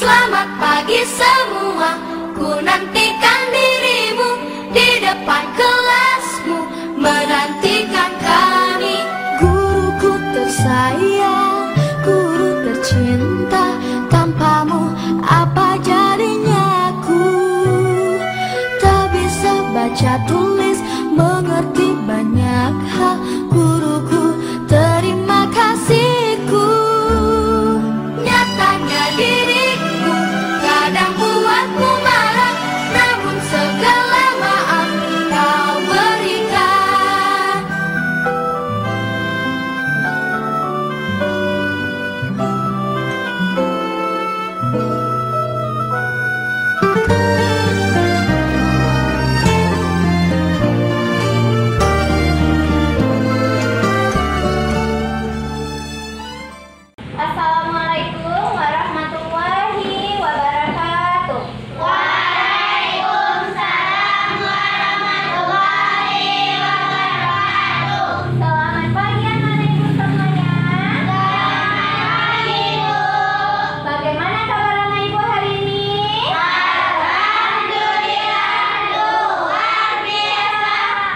Selamat pagi semua, ku nantikan dirimu di depan kelasmu, menantikan kami. Guruku tersayang, guru tercinta, tanpamu apa jadinya aku? Tak bisa baca tulis, mengerti banyak hal. Guruku, terima kasihku. Nyatanya diriku kadang buatmu marah, namun segala maaf kau berikan. Assalamualaikum warahmatullahi wabarakatuh. Waalaikumsalam warahmatullahi wabarakatuh. Selamat pagi anak-anak ibu semuanya. Selamat pagi, Bu. Bagaimana kabar anak ibu hari ini? Alhamdulillah, luar biasa.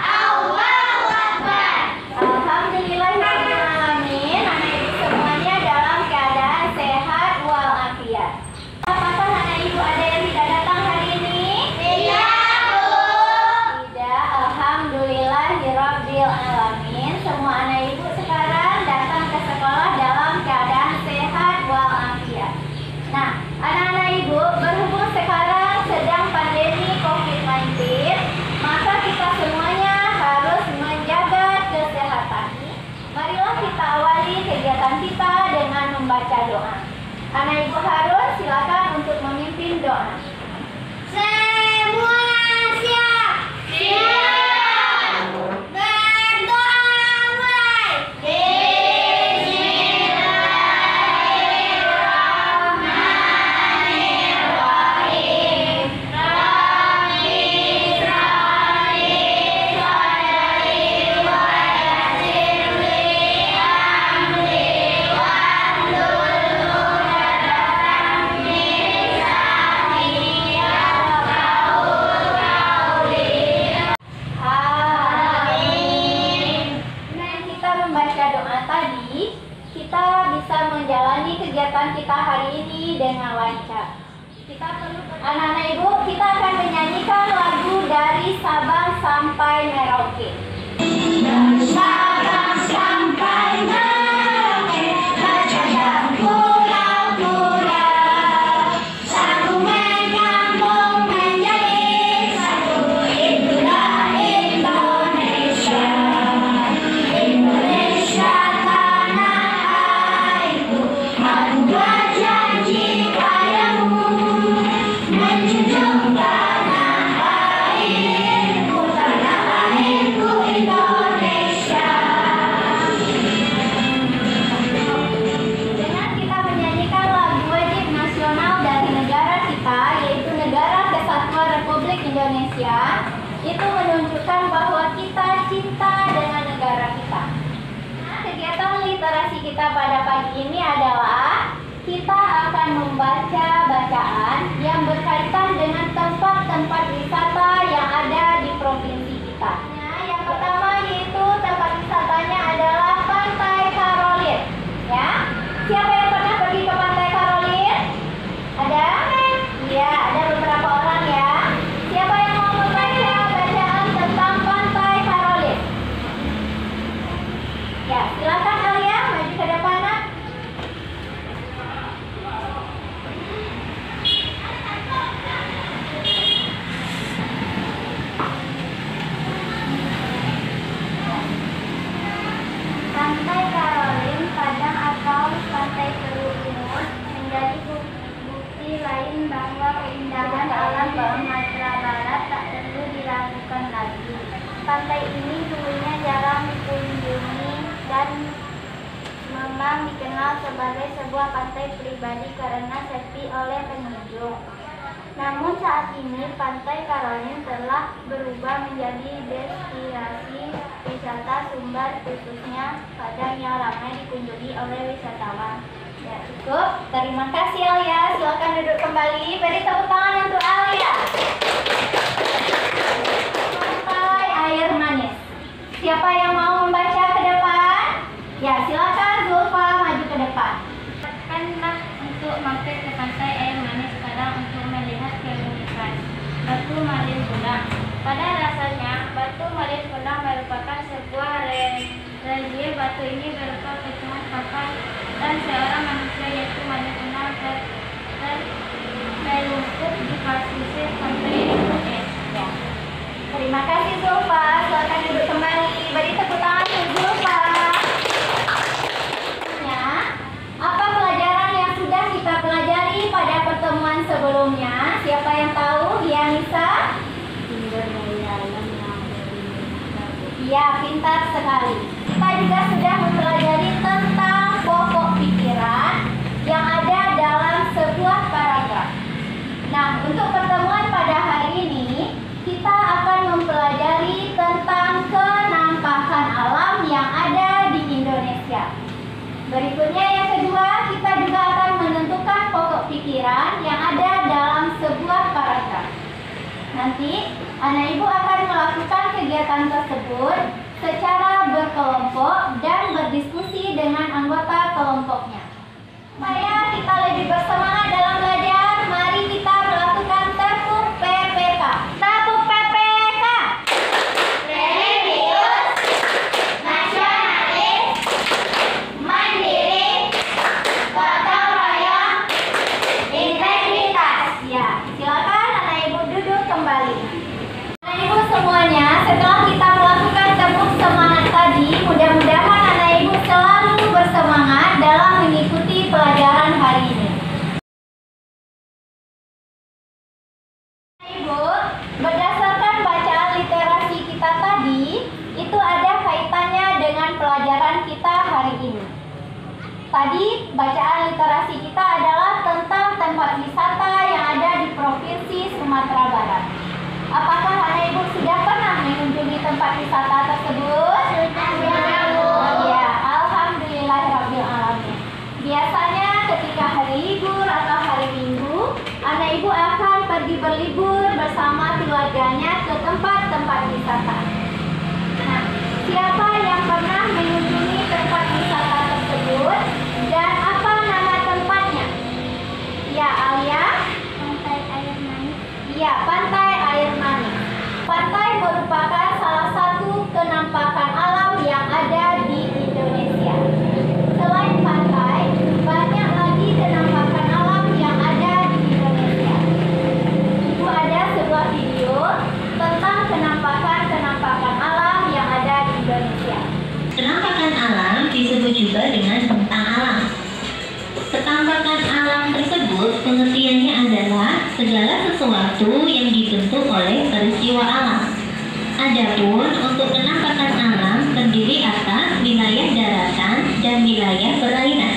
Allahu Akbar. Alhamdulillahirrahmanirrahim. Anak ibu semuanya dalam keadaan sehat walafiat. Apakah anak ibu ada yang tidak datang hari ini? Tidak, Bu. Tidak. Alhamdulillahirabbil alamin. Semua anak ibu sekarang datang ke sekolah dalam keadaan sehat walafiat. Nah, anak-anak ibu, berhubung sekarang sedang pandemi COVID-19, maka kita semuanya harus menjaga kesehatan. Marilah kita awali kegiatan kita dengan membaca doa. Anak ibu harus silakan untuk memimpin doa. Semua siap. Siap. Berdoa mulai. Bismillahirrahmanirrahim. Rabbi isra'li sadri wa yassirli amri wahlul 'uqdatam min lisani yafqahu qawli. Amin. Dengan kita membaca doa tadi, kita bisa menjalani kegiatan kita hari ini dengan lancar. Anak-anak ibu, kita akan menyanyikan lagu dari Sabang sampai Merauke. Sabang sampai Merauke, berjajah pulau-pulau, satu menyambung menjadi satu, itulah Indonesia. Indonesia tanah airku, aku berjanji padamu, menjunjung tanah airku Indonesia. Dengan kita menyanyikan lagu wajib nasional dari negara kita, yaitu Negara Kesatuan Republik Indonesia, itu menunjukkan bahwa kita cinta dengan negara kita. Nah, kegiatan literasi kita pada pagi ini adalah kita akan membaca bacaan yang berkaitan dengan tempat-tempat wisata yang ada di provinsi kita. Nah, yang pertama yaitu tempat wisatanya adalah Pantai Karolin. Ya, siapa yang pernah pergi ke Pantai Karolin? Ada? Iya, ada beberapa orang ya. Siapa yang mau membaca bacaan tentang Pantai Karolin? Ya, silakan Alia, maju ke depan nak. Pantai Karolin, Padang atau Pantai Teluk Timur menjadi bukti lain bahwa keindahan alam Sumatera Barat tak perlu diragukan lagi. Pantai ini dulunya jarang dikunjungi dan memang dikenal sebagai sebuah pantai pribadi karena sepi oleh pengunjung. Namun saat ini Pantai Karolin telah berubah menjadi destinasi wisata Sumbar, khususnya Padang yang ramai dikunjungi oleh wisatawan. Ya, cukup. Terima kasih Alia. Silakan duduk kembali. kembali. Beri tepuk tangan untuk Alia. Pantai air manis. Siapa yang mau membaca ke depan? Ya, silakan Zulfa maju ke depan. Katakanlah untuk mampir ke pantai air manis sekarang untuk melihat keunikan batu malin Gunang. Pada rasanya, batu malin Gunang merupakan sebuah relief. Batu ini berupa pecahan papan dan seorang manusia yaitu malin Gunang terlungkup di pasisir pantai es. Ya. Terima kasih Zulfa. Silakan duduk kembali. Beri tepuk tangan untuk Zulfa. Apa pelajaran yang sudah kita pelajari pada pertemuan sebelumnya? Siapa yang tahu? Dianisa? Iya, pintar sekali. Kita juga sudah mempelajari tentang pokok pikiran yang ada dalam sebuah paragraf. Nah, untuk pertemuan pada hari ini, kita akan mempelajari tentang kenampakan alam yang ada di Indonesia. Berikutnya yang kedua, kita juga akan menentukan pokok pikiran yang ada dalam sebuah paragraf. Nanti, anak ibu akan melakukan kegiatan tersebut secara berkelompok dan berdiskusi dengan anggota kelompoknya. Supaya kita lebih bersemangat dalam belajar, mari kita melakukan tepuk PPK. Tepuk PPK. Religius, nasionalis, mandiri, gotong royong, integritas. Ya, silakan anak ibu duduk kembali. Anak ibu semuanya, setelah kita melakukan tepuk semangat tadi, mudah-mudahan anak ibu selalu bersemangat dalam mengikuti pelajaran hari ini. Anak ibu, berdasarkan bacaan literasi kita tadi, itu ada kaitannya dengan pelajaran kita hari ini. Tadi bacaan literasi kita adalah tentang tempat wisata yang ada di Provinsi Sumatera Barat. Apakah anak ibu sudah pernah mengunjungi tempat wisata tersebut? Sudah, Bu. Ya, alhamdulillahirabbil alamin. Biasanya ketika hari libur atau hari Minggu, anak ibu akan pergi berlibur bersama keluarganya ke tempat-tempat wisata. Nah, siapa yang pernah mengunjungi tempat wisata tersebut dan apa nama tempatnya? Ya, Alia? Pantai air manis. Ya, Pantai Air Manis. Pantai merupakan salah satu kenampakan alam yang ada di Indonesia. Selain pantai, banyak lagi kenampakan alam yang ada di Indonesia. Itu ada sebuah video tentang kenampakan alam yang ada di Indonesia. Kenampakan alam disebut juga dengan bentang alam. Kenampakan alam tersebut pengertiannya adalah segala sesuatu yang dibentuk oleh peristiwa alam. Adapun untuk kenampakan alam terdiri atas wilayah daratan dan wilayah perairan.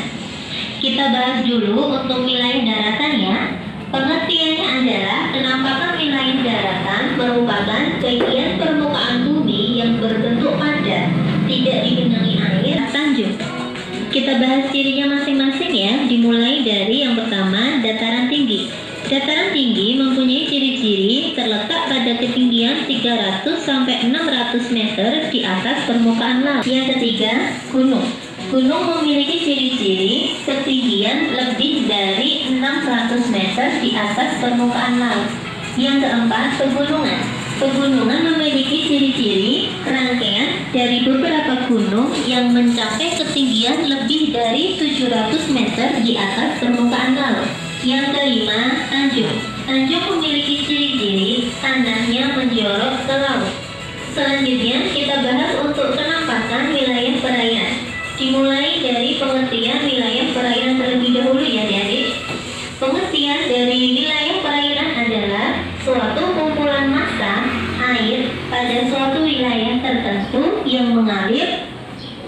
Kita bahas dulu untuk wilayah daratannya. Pengertiannya adalah kenampakan wilayah daratan merupakan bagian permukaan bumi yang berbentuk padat, tidak digenangi air, tanjung. Kita bahas cirinya masing-masing ya, dimulai dari yang pertama, dataran tinggi. Dataran tinggi mempunyai ciri-ciri terletak pada ketinggian 300 sampai 600 meter di atas permukaan laut. Yang ketiga, gunung. Gunung memiliki ciri-ciri ketinggian lebih dari 600 meter di atas permukaan laut. Yang keempat, pegunungan. Pegunungan memiliki ciri-ciri rangkaian dari beberapa gunung yang mencapai ketinggian lebih dari 700 meter di atas permukaan laut. Yang kelima, tanjung. Tanjung memiliki ciri-ciri tanahnya menjorok ke laut. Selanjutnya kita bahas untuk kenampakan wilayah perairan. Dimulai dari pengertian wilayah perairan terlebih dahulu ya adik. Pengertian dari wilayah perairan adalah suatu kumpulan massa air pada suatu wilayah tertentu yang mengalir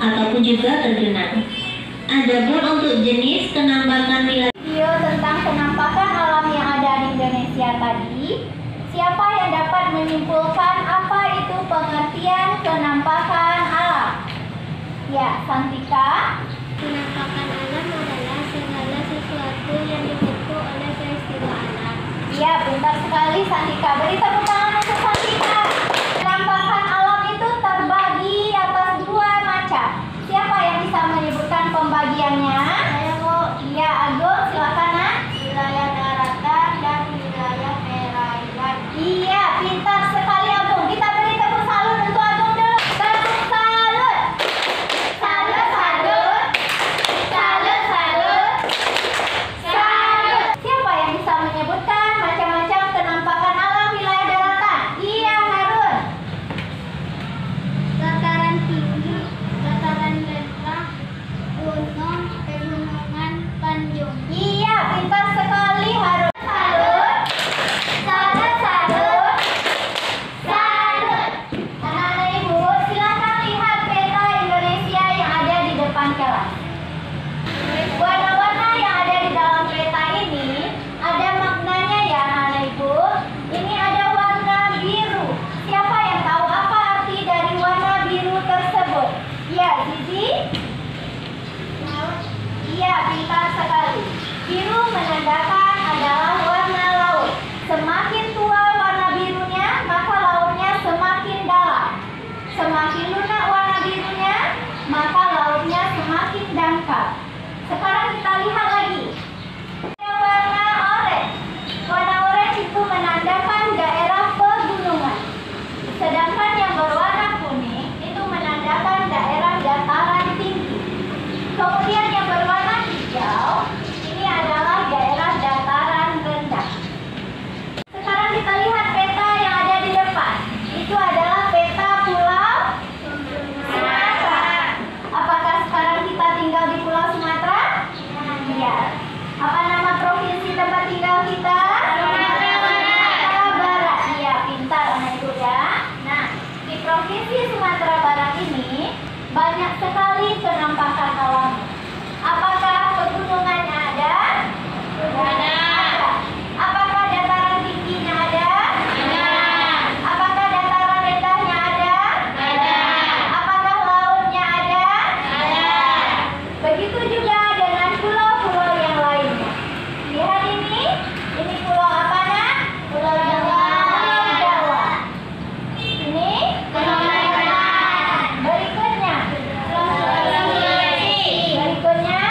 ataupun juga tergenang. Adapun untuk jenis kenampakan wilayah Video tentang kenampakan alam yang ada di Indonesia tadi, siapa yang dapat menyimpulkan apa itu pengertian kenampakan alam? Ya, Santika. Penampakan alam adalah segala sesuatu yang dibentuk oleh peristiwa alam pintar sekali Santika. Beri tepuk tangan untuk Santika. Penampakan alam itu terbagi atas dua macam. Siapa yang bisa menyebutkan pembagiannya? Saya Bu. Iya, Agung, silakan Nak. Wilayah daratan dan wilayah perairan. Iya, pintar sekali Agung. Kita beri tepuk salut untuk Agung dulu. Tepuk salut. Salut, salut. Salut, salut. Salut. Siapa yang bisa menyebutkan macam-macam penampakan alam wilayah daratan? Iya, Harun. Dataran tinggi, dataran rendah, gunung, pegunungan, tanjung. Iya, pintar sekali Harun. Salut. Salut, salut. Salut. Anak-anak Ibu, silakan lihat peta Indonesia yang ada di depan kelas. Warna-warna yang ada di dalam peta ini ada maknanya ya anak-anak Ibu. Ini ada warna biru. Siapa yang tahu apa arti dari warna biru tersebut? Ya, Zizi? Iya, pintar sekali. Biru menandakan adalah warna laut. Semakin tua warna birunya, maka lautnya semakin dalam. Semakin lunak warna birunya, maka lautnya semakin dangkal. Sekarang kita lihat lagi. Warna oranye. Warna oranye itu menandakan daerah pegunungan. Sedangkan yang berwarna kuning itu menandakan daerah dataran tinggi. Kemudian yang berwarna hijau ini adalah daerah dataran rendah. Sekarang kita lihat peta yang ada di depan. Itu adalah peta Pulau Sumatera. Apakah sekarang kita tinggal di Pulau Sumatera? Iya. Apa nama provinsi tempat tinggal kita? Sumatera Barat. Iya, pintar anak Ibu ya. Nah, di provinsi Sumatera Barat ini banyak sekali penampakan alam. Apakah pegunungannya ada? Ada. Apakah dataran tingginya ada? Ada. Apakah dataran rendahnya ada? Ada. Apakah lautnya ada? Ada. Begitu juga dengan pulau-pulau yang lainnya. Lihat ini pulau apa Nak? Pulau Jawa. Pulau Jawa. Ini pulau Thailand. Berikutnya berikutnya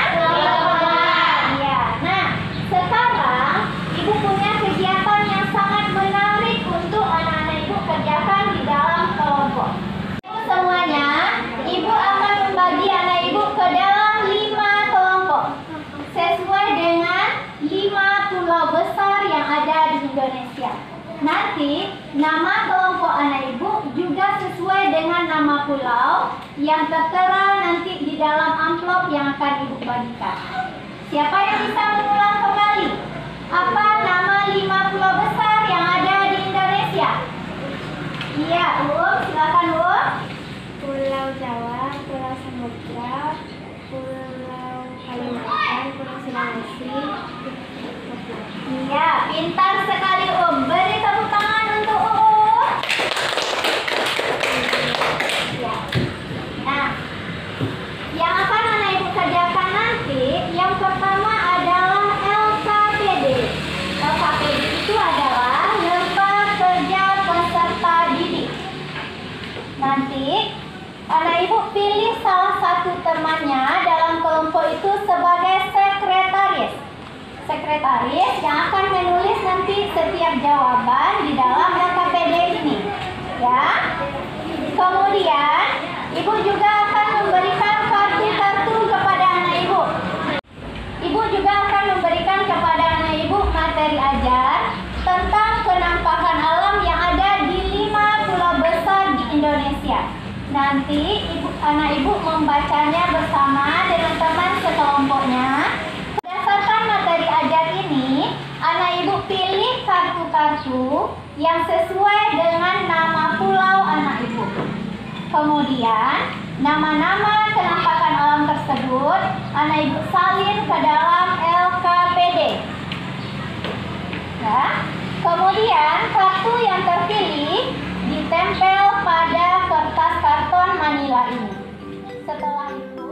iya. Nah, sekarang Ibu punya kegiatan yang sangat menarik untuk anak-anak Ibu kerjakan di dalam kelompok. Semuanya, Ibu akan membagi anak Ibu ke dalam 5 kelompok sesuai dengan 5 pulau besar yang ada di Indonesia. Nanti nama kelompok anak Ibu juga sesuai dengan nama pulau yang tertera nanti di dalam amplop yang akan Ibu bagikan. Siapa yang bisa mengulang kembali? Apa nama 5 pulau besar yang ada di Indonesia? Iya, silakan Pulau Jawa, Pulau Samudra, Pulau Kalimantan, Pulau Sulawesi. Iya, pintar sekali Beri tepuk tangan untuk Ya. Nah, yang akan anak Ibu kerjakan nanti, yang pertama adalah LKPD. LKPD itu adalah Lembar Kerja Peserta Didik. Nanti anak Ibu pilih salah satu temannya dalam kelompok itu sebagai sekretaris. Sekretaris yang akan menulis nanti setiap jawaban di dalam LKPD ini. Ya. Kemudian Ibu juga akan memberikan kartu-kartu kepada anak Ibu. Ibu juga akan memberikan kepada anak Ibu materi ajar tentang penampakan alam yang ada di 5 pulau besar di Indonesia. Nanti anak Ibu membacanya bersama dengan teman sekelompoknya. Berdasarkan materi ajar ini, anak Ibu pilih kartu-kartu yang sesuai dengan nama pulau anak Ibu. Kemudian, nama-nama penampakan alam tersebut anak Ibu salin ke dalam LKPD. Ya. Kemudian, kartu yang terpilih ditempel pada kertas karton manila ini. Setelah itu,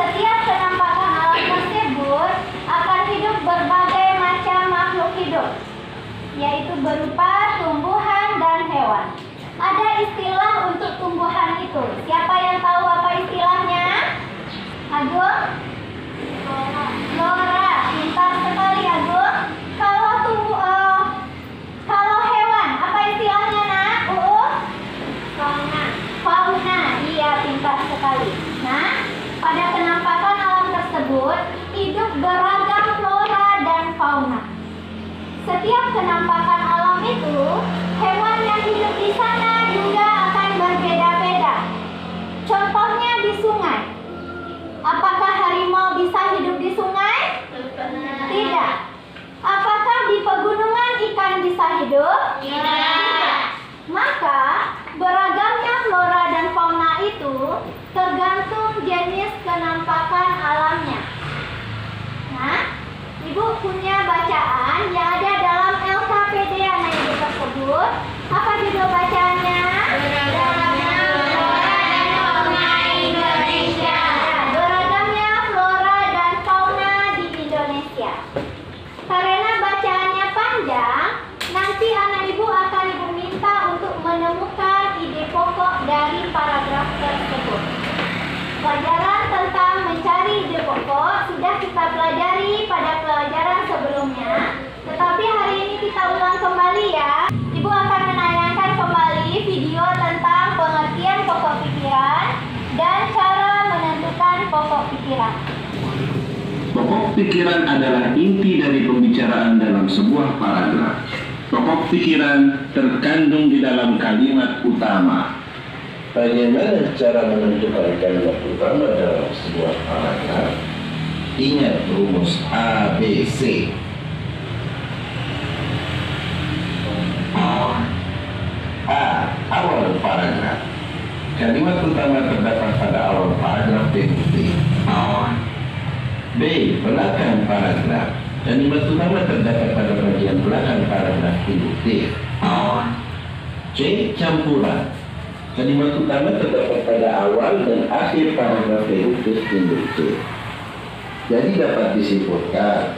setiap penampakan alam tersebut akan hidup berbagai macam makhluk hidup, yaitu berupa tumbuhan dan hewan. Ada istilah untuk tumbuhan itu. Siapa yang tahu apa istilahnya? Agung? Flora. Pintar sekali Agung. Kalau hewan, apa istilahnya nak? Fauna. Fauna. Iya, pintar sekali. Nah, pada penampakan alam tersebut hidup beragam flora dan fauna. Setiap penampakan alam itu, hewan yang hidup di sana juga akan berbeda-beda. Contohnya di sungai. Apakah harimau bisa hidup di sungai? Tidak. Apakah di pegunungan ikan bisa hidup? Tidak. Maka beragamnya flora dan fauna itu tergantung jenis penampakan alamnya. Nah, Ibu punya bacaan yang ada dalam LKPD anak Ibu tersebut. Apa judul bacaannya? Beragamnya flora dan fauna Indonesia. Beragamnya flora dan fauna di Indonesia. Karena bacaannya panjang, nanti anak Ibu akan Ibu minta untuk menemukan ide pokok dari paragraf tersebut. Pelajaran tentang mencari ide pokok sudah kita pelajari pada pelajaran sebelumnya, tetapi hari ini kita ulang kembali ya. Ibu akan menayangkan kembali video tentang pengertian pokok pikiran dan cara menentukan pokok pikiran. Pokok pikiran adalah inti dari pembicaraan dalam sebuah paragraf. Pokok pikiran terkandung di dalam kalimat utama. Bagaimana cara menentukan kalimat utama dalam sebuah paragraf? Ingat rumus ABC. A. Awal paragraf. Kalimat utama terdapat pada awal paragraf titik. B. Belakang paragraf. Kalimat utama terdapat pada bagian belakang paragraf titik. C. Campuran. Kalimat utama terdapat pada awal dan akhir paragraf induktif induktif. Jadi dapat disimpulkan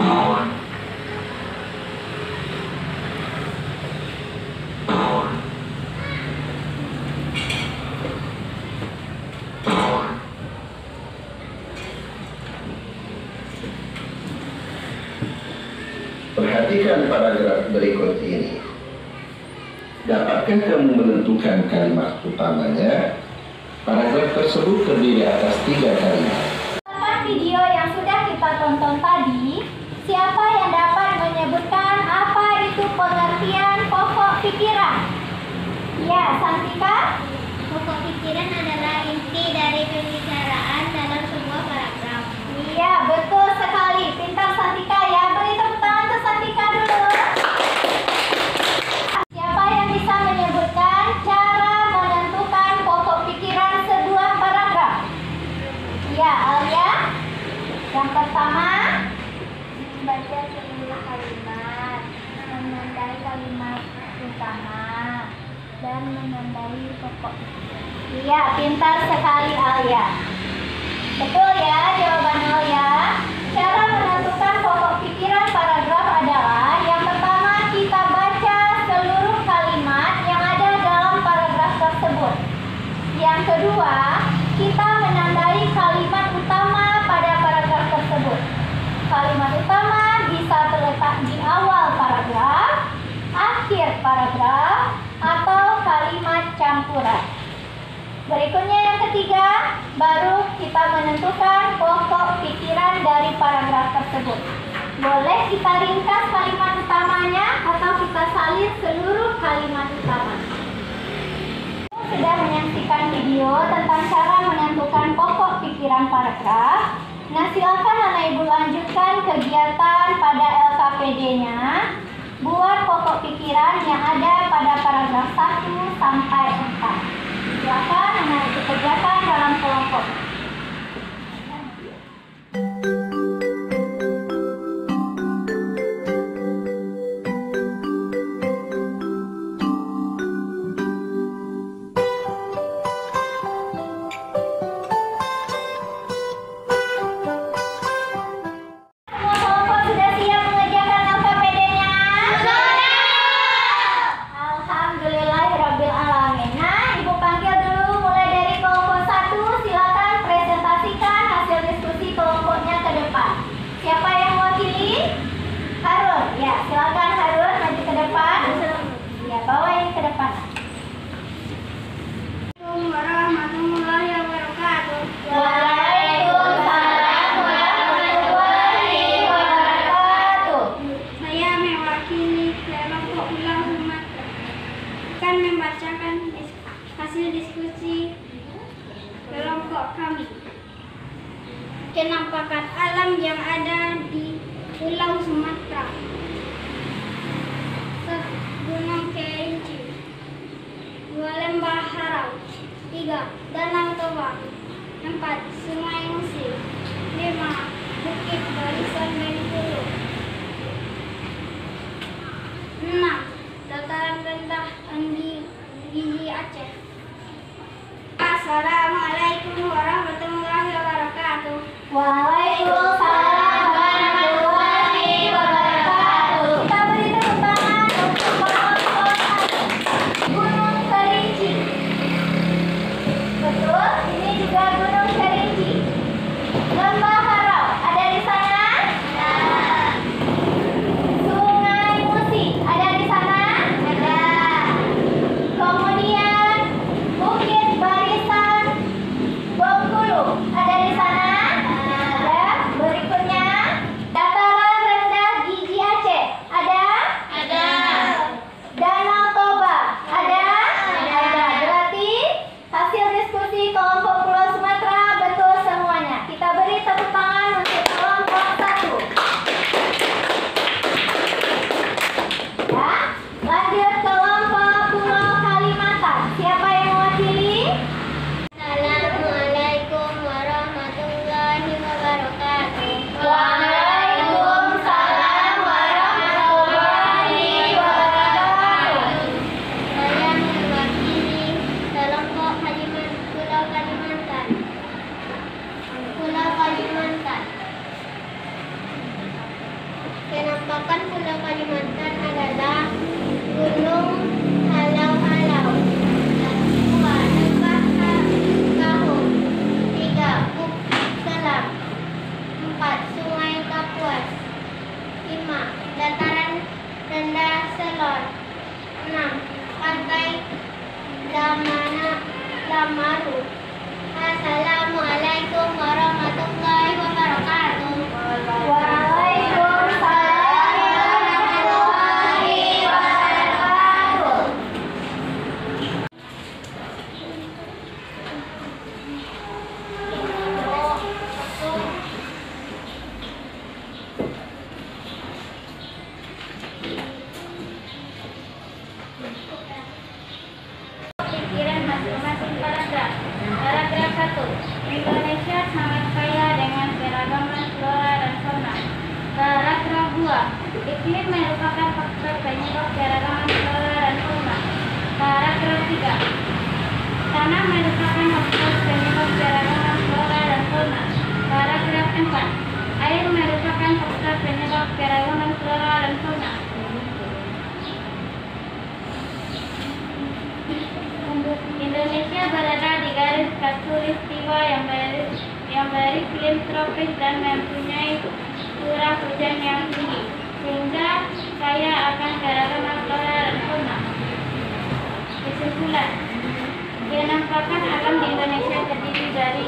perhatikan paragraf berikut ini. Dapatkah kamu menentukan kalimat utamanya? Paragraf tersebut terdiri atas 3 kalimat. Dalam video yang sudah kita tonton tadi, siapa yang dapat menyebutkan apa itu pengertian pokok pikiran? Ya, Santika? Pokok pikiran adalah inti dari pembicaraan dalam sebuah paragraf. Iya, betul sekali. Pintar Santika ya. Beri tepuk tangan ke Santika dulu. Siapa yang bisa menyebutkan cara menentukan pokok pikiran sebuah paragraf? Ya, Alia. Yang pertama, Baca seluruh kalimat, menandai kalimat utama, dan menandai pokok pikiran. iya, pintar sekali Alia. Betul ya jawaban Alia. Cara menentukan pokok pikiran paragraf adalah yang pertama kita baca seluruh kalimat yang ada dalam paragraf tersebut. Yang kedua, kita menandai kalimat utama pada paragraf tersebut. Kalimat utama bisa terletak di awal paragraf, akhir paragraf, atau kalimat campuran. Berikutnya yang ketiga, baru kita menentukan pokok pikiran dari paragraf tersebut. Boleh kita ringkas kalimat utamanya atau kita salin seluruh kalimat utama. Sudah menyaksikan video tentang cara menentukan pokok pikiran paragraf. Nah, silakan anak ibu lanjutkan kegiatan pada LKPD-nya. Buat pokok pikiran yang ada pada paragraf 1 sampai 4. Silakan anak ibu kerjakan dalam kelompok. Penampakan Pulau Kalimantan adalah Gunung Halau-Halau. 2. Lembah Kahung. 3. Buk Selam. 4. Sungai Kapuas. 5. Dataran rendah Selor. 6. Pantai Lamaru. Assalamualaikum warahmatullahi wabarakatuh. Waalaikumsalam warahmatullahi wabarakatuh. Pikiran masing-masing paragraf. Paragraf 1. Indonesia sangat kaya dengan keragaman flora dan fauna. Paragraf 2. Iklim merupakan faktor penyebab keragaman flora dan fauna. Paragraf 3. Tanah merupakan faktor penyebab keragaman flora dan fauna. Paragraf 4. Air merupakan faktor penyebab keragaman flora dan fauna. Indonesia berada di garis khatulistiwa yang beriklim tropis dan mempunyai curah hujan yang tinggi, sehingga kaya akan keragaman flora dan fauna. Kesimpulan, penampakan alam di Indonesia terdiri dari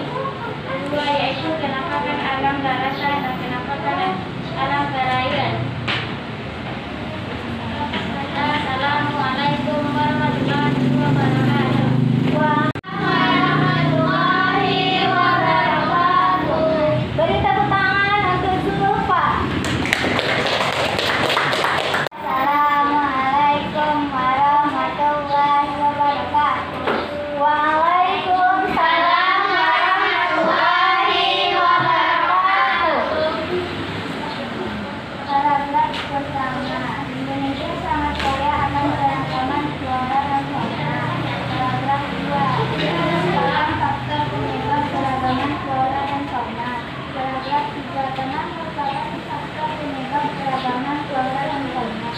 dua, yaitu penampakan alam daratan dan penampakan alam perairan. Assalamualaikum warahmatullahi wabarakatuh. Warahmatullahi wabarakatuh. Beri tepuk tangan untuk Zulfa. Assalamualaikum warahmatullahi wabarakatuh. Waalaikumsalam warahmatullahi wabarakatuh. Paragraf pertama. Indonesia sangat kaya akan keragaman flora dan fauna. Paragraf 2. Merupakan faktor penyebab keragaman flora dan fauna. Paragraf 3. Tanah merupakan faktor penyebab keragaman flora dan fauna.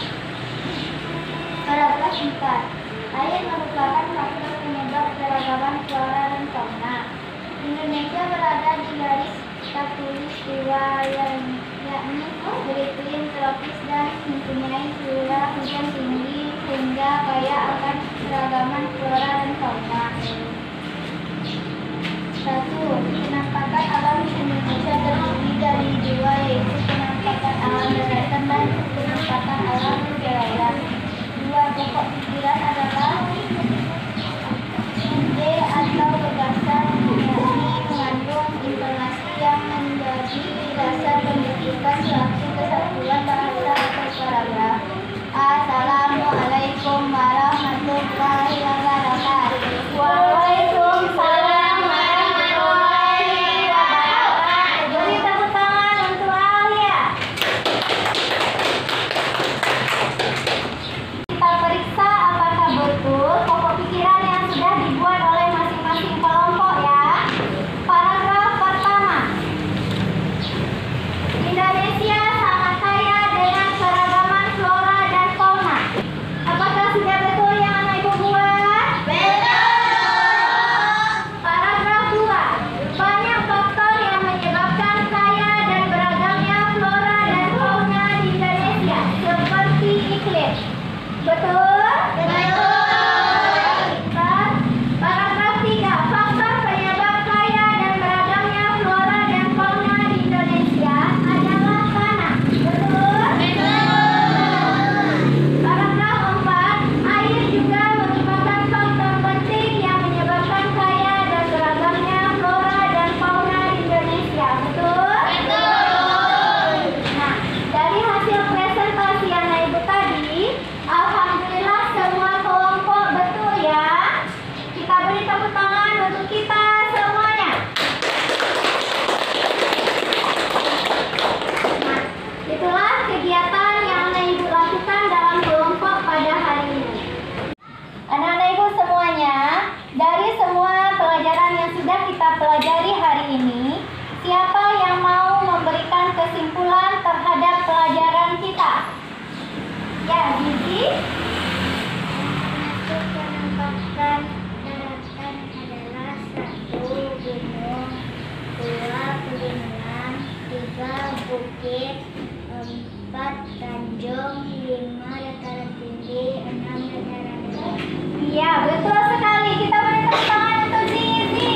Paragraf 4. Air merupakan faktor penyebab keragaman flora dan fauna. Indonesia berada di garis khatulistiwa yakni beriklim tropis dan mempunyai curah hujan tinggi, sehingga kaya akan keragaman flora dan fauna. 1. Penampakan alam di Indonesia terdiri dari dua, yaitu penampakan alam daratan dan penampakan alam perairan. 2. Pokok pikiran adalah ide atau gagasan, yakni mengandung informasi yang menjadi dasar pembentukan suatu kesatuan bahasa atau paragraf. Assalamualaikum warahmatullahi wabarakatuh. Waalaikumsalam warahmatullahi wabarakatuh. Beri tepuk tangan untuk ahli 4 Tanjung, 5 dataran tinggi, 6 dataran rendah. Iya, betul sekali. Kita beri tepuk tangan untuk Zizi.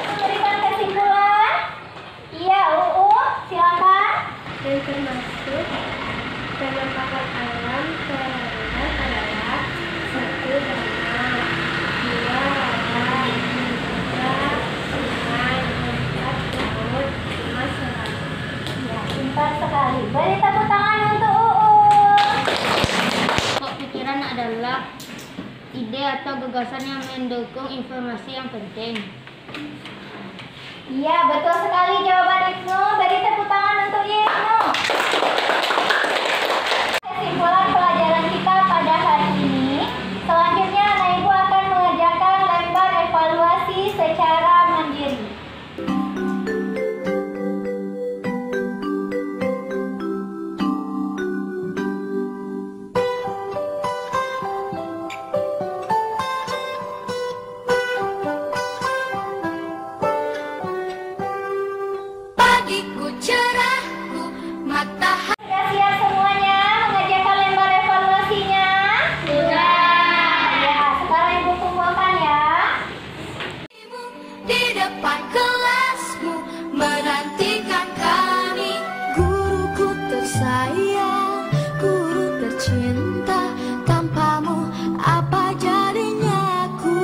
Memberikan kesimpulan. Iya, silakan. Dan termasuk penampakan alam terhadap adalah 1 danau, 2 lautan, 3 sungai, 4 laut, 5 selat. Ya, pintar sekali. Beri tepuk tangan untuk Pokok pikiran adalah ide atau gagasan yang mendukung informasi yang penting. Iya, betul sekali jawaban Ibnu. Beri tepuk tangan untuk Ibnu. Kesimpulan pelajaran kita pada hari ini. Selanjutnya, anak ibu akan mengerjakan lembar evaluasi secara mandiri. Pagiku cerahku, matahari. Sudah siap semuanya mengerjakan lembar evaluasinya? Sudah. Ya, sekarang ibu kumpulkan ya. Di depan kelasmu menantikan kami. Guruku tersayang, guru tercinta, tanpamu apa jadinya aku?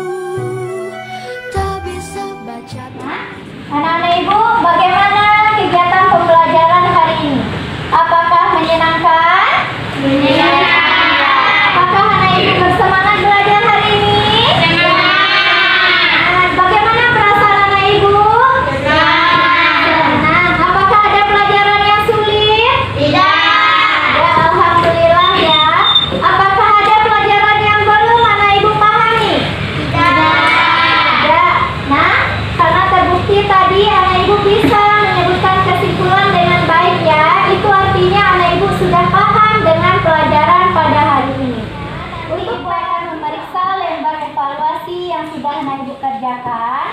Tak bisa baca. Anak-anak ibu, bagaimana kegiatan pembelajaran hari ini? Apakah menyenangkan? Menyenangkan. Apakah anak ibu bersemangat belajar hari ini? Semangat. Bagaimana perasaan anak ibu? Senang. Apakah ada pelajaran yang sulit? Tidak. Ya, alhamdulillah ya. Apakah ada pelajaran yang belum anak ibu pahami? Tidak. Nah, karena terbukti tadi anak ibu bisa menyebutkan kesimpulan dengan baik ya. Itu artinya anak ibu sudah paham dengan pelajaran pada hari ini. Untuk ibu akan memeriksa lembar evaluasi yang sudah anak ibu kerjakan.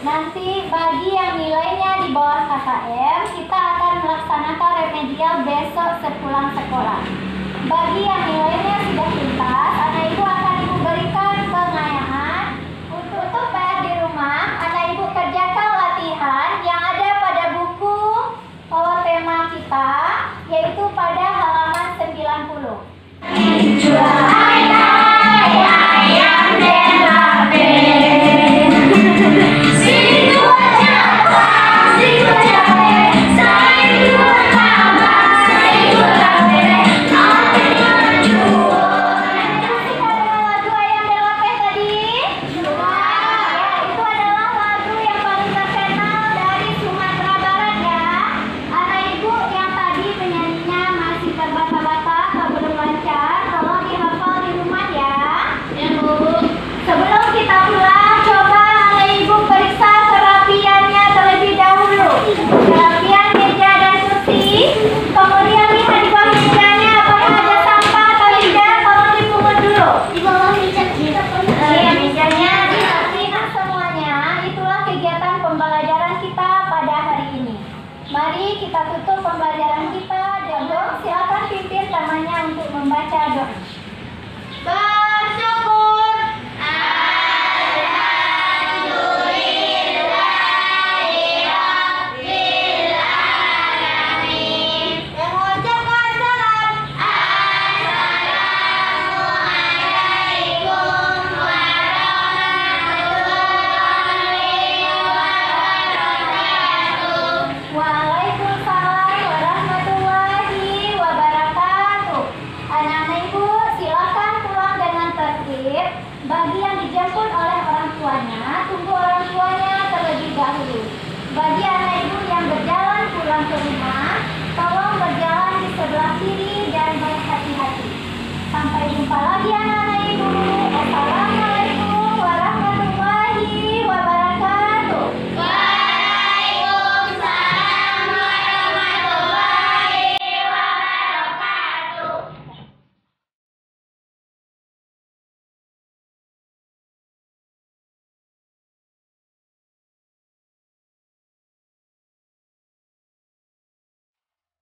Nanti bagi yang nilainya di bawah KKM, kita akan melaksanakan remedial besok sepulang sekolah. Bagi yang nilainya sudah tuntas, anak ibu akan ibu berikan pengayaan. Untuk PR di rumah, anak ibu kerjakan latihan yang ada pada buku tema kita, yaitu pada halaman 90. Sebelum kita pulang, coba anak ibu periksa kerapiannya terlebih dahulu. Kerapian meja dan kursi. Kemudian lihat di bawah mejanya apakah ada sampah atau tidak. Tolong dipungut dulu. Di bawah meja kita Mejanya dirapikan semuanya. Itulah kegiatan pembelajaran kita pada hari ini. Mari kita tutup pembelajaran kita. Dodong, silakan pimpin temannya untuk membaca doa. Bersyukur. Waalaikumsalam warahmatullahi wabarakatuh. Anak-anak ibu, silakan pulang dengan tertib. Bagi yang dijemput oleh orang tuanya, tunggu orang tuanya terlebih dahulu. Bagi anak ibu yang berjalan pulang ke rumah, tolong berjalan di sebelah kiri dan berhati-hati. Sampai jumpa lagi anak-anak ibu. Assalamualaikum.